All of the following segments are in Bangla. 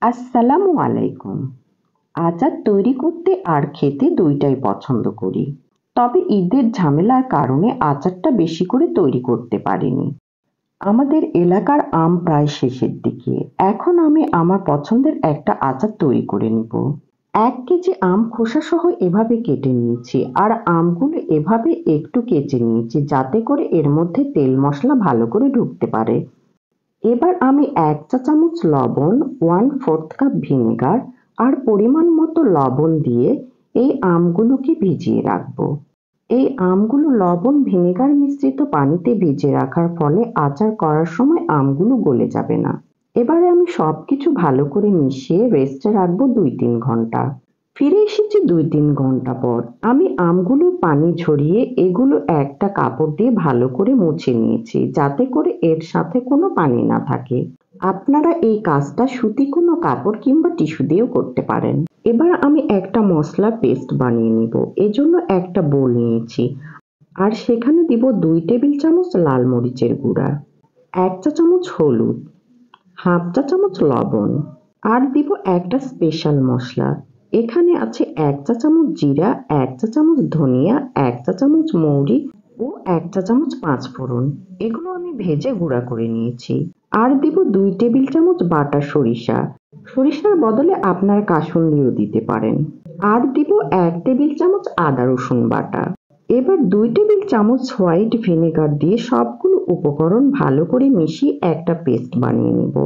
আসসালামু আলাইকুম। আচার তৈরি করতে আর খেতে দুইটাই পছন্দ করি। তবে ঈদের ঝামেলার কারণে আচারটা বেশি করে তৈরি করতে পারিনি। আমাদের এলাকার আম প্রায় শেষের দিকে। এখন আমি আমার পছন্দের একটা আচার তৈরি করে নিব। ১ কেজি আম খোসাসহ এভাবে কেটে নিয়েছি আর আমগুলো এভাবে একটু কেচে নিয়েছি যাতে করে এর মধ্যে তেল মশলা ভালো করে ঢুকতে পারে। এবার আমি ১ চা চামচ লবণ, 1/4 কাপ ভিনেগার আর পরিমাণ মতো লবণ দিয়ে এই আমগুলোকে ভিজিয়ে রাখবো। এই আমগুলো লবণ ভিনেগার মিশ্রিত পানিতে ভিজিয়ে রাখার ফলে আচার করার সময় আমগুলো গলে যাবে না। এবারে আমি সবকিছু ভালো করে মিশিয়ে রেস্টে রাখবো ২-৩ ঘন্টা। ফিরে এসেছি ২-৩ ঘন্টা পর। আমি আমগুলোর পানি ঝরিয়ে এগুলো একটা কাপড় দিয়ে ভালো করে মুছে নিয়েছি যাতে করে এর সাথে কোনো পানি না থাকে। আপনারা এই কাজটা সুতি কোনো কাপড় কিংবা টিস্যু দিয়েও করতে পারেন। এবার আমি একটা মশলার পেস্ট বানিয়ে নিব। এজন্য একটা বোল নিয়েছি আর সেখানে দিব ২ টেবিল চামচ লাল মরিচের গুঁড়া, ১ চা চামচ হলুদ, হাফ চা চামচ লবণ আর দিব একটা স্পেশাল মশলা। এখানে আছে ১ চা চামচ জিরা, ১ চা চামচ ধনিয়া, ১ চা চামচ মৌরি ও ১ চা চামচ পাঁচফোড়ন। এগুলো আমি ভেজে গুঁড়া করে নিয়েছি। আর দিব ২ টেবিল চামচ বাটা সরিষা। সরিষার বদলে আপনার কাসুন্দিও দিতে পারেন। আর দিব ১ টেবিল চামচ আদা রসুন বাটা। এবার ২ টেবিল চামচ হোয়াইট ভিনেগার দিয়ে সবগুলো উপকরণ ভালো করে মিশিয়ে একটা পেস্ট বানিয়ে নেব।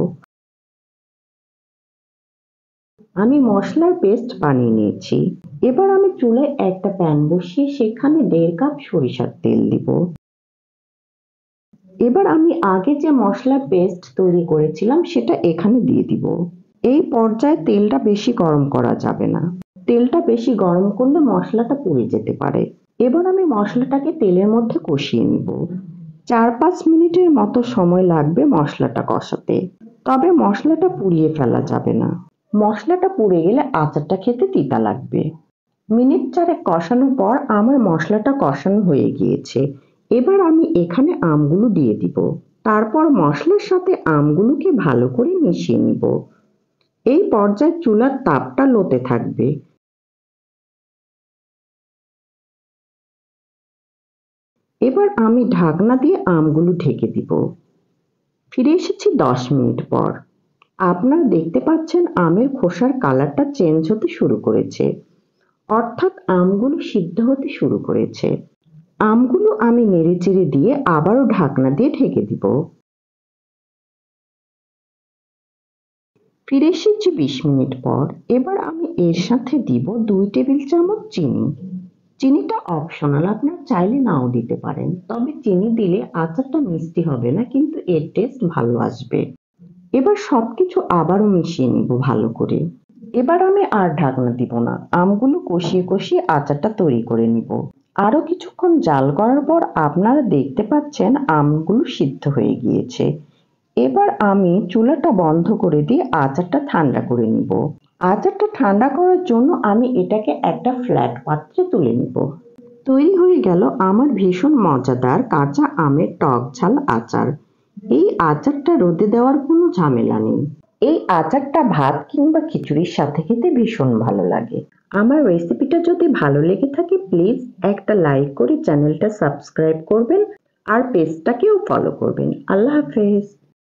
আমি মশলার পেস্ট বানিয়ে নিয়েছি। এবার আমি চুলায় একটা প্যান বসিয়ে সেখানে ১.৫ কাপ সরিষার তেল দিব। এবার আমি আগে যে মশলার পেস্ট তৈরি করেছিলাম সেটা এখানে দিয়ে দিব। এই পর্যায়ে তেলটা বেশি গরম করা যাবে না। তেলটা বেশি গরম করলে মশলাটা পুড়ে যেতে পারে। এবার আমি মশলাটাকে তেলের মধ্যে কষিয়ে নিব। ৪-৫ মিনিটের মতো সময় লাগবে মশলাটা কষাতে। তবে মশলাটা পুড়িয়ে ফেলা যাবে না। মশলাটা পুড়ে গেলে আচারটা খেতে তিতা লাগবে। মিনিট ৪ কষানোর পর আমার মশলাটা কষানো হয়ে গিয়েছে। এবার আমি এখানে আমগুলো দিয়ে দিব। তারপর মশলার সাথে আমগুলোকে ভালো করে মিশিয়ে নিব। এই পর্যায়ে চুলার তাপটা লোতে থাকবে। এবার আমি ঢাকনা দিয়ে আমগুলো ঢেকে দিব। ফিরে এসেছি ১০ মিনিট পর। আপনারা দেখতে পাচ্ছেন আমের খোসার কালারটা চেঞ্জ হতে শুরু করেছে। অর্থাৎ আমগুলো সিদ্ধ হতে শুরু করেছে। আমগুলো আমি নেড়েচেড়ে দিয়ে আবারও ঢাকনা দিয়ে ঢেকে দিব। ফিরে এসেছি ২০ মিনিট পর। এবার আমি এর সাথে দিব ২ টেবিল চামচ চিনি। চিনিটা অপশনাল, আপনারা চাইলে নাও দিতে পারেন। তবে চিনি দিলে আচারটা মিষ্টি হবে না কিন্তু এর টেস্ট ভালো আসবে। এবার সবকিছু আবারও মিশিয়ে নিব ভালো করে। এবার আমি আর ঢাকনা দিব না। আমগুলো কষিয়ে কষিয়ে আচারটা তৈরি করে নিব। আরো কিছুক্ষণ জাল করার পর আপনারা দেখতে পাচ্ছেন আমগুলো সিদ্ধ হয়ে গিয়েছে। এবার আমি চুলাটা বন্ধ করে দিয়ে আচারটা ঠান্ডা করে নিব। আচারটা ঠান্ডা করার জন্য আমি এটাকে একটা ফ্ল্যাট পাত্রে তুলে নিব। তৈরি হয়ে গেল আমার ভীষণ মজাদার কাঁচা আমের টক ঝাল আচার। এই আচারটা রোদে দেওয়ার কোনো ঝামেলা নেই। এই আচারটা ভাত কিংবা খিচুড়ির সাথে খেতে ভীষণ ভালো লাগে। আমার রেসিপিটা যদি ভালো লেগে থাকে প্লিজ একটা লাইক করে চ্যানেলটা সাবস্ক্রাইব করবেন আর পেজটাকেও ফলো করবেন। আল্লাহ হাফেজ।